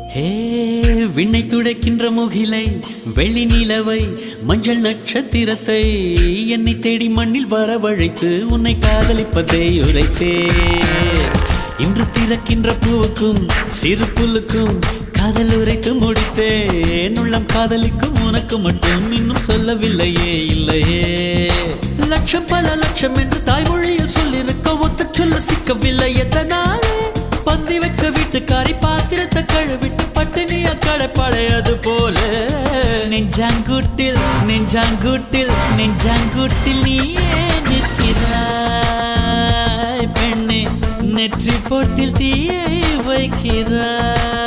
ஹே விண்ணை துடைக்கின்ற முகிலை வெள்ளி நிலவை மஞ்சள் நட்சத்திரத்தை என்னை தேடி மண்ணில் வரவழைத்து உன்னை காதலிப்பதை உரைத்தே இன்று திறக்கின்ற பூவுக்கும் சிறு புல்லுக்கும் காதல் உரைத்து முடித்தேன் உள்ளம் காதலிக்கும் உனக்கு மட்டும் இன்னும் சொல்லவில்லையே இல்லையே லட்சம் பல லட்சம் என்று தாய்மொழியில் சொல்லிருக்க ஒத்த சொல்ல சிக்கவில்லை எத்தனாலே பந்தி வச்ச வீட்டுக்காரி பாத்திரத்தை கழுவிட்டு பட்டினியா கடைப்படையது போல நெஞ்சாங்கூட்டில் நெஞ்சாங்கூட்டில் நெஞ்சாங்கூட்டில் நீயே நிற்கிறாய் பெண்ணே நெற்றி போட்டில் தீயை வைக்கிறாய்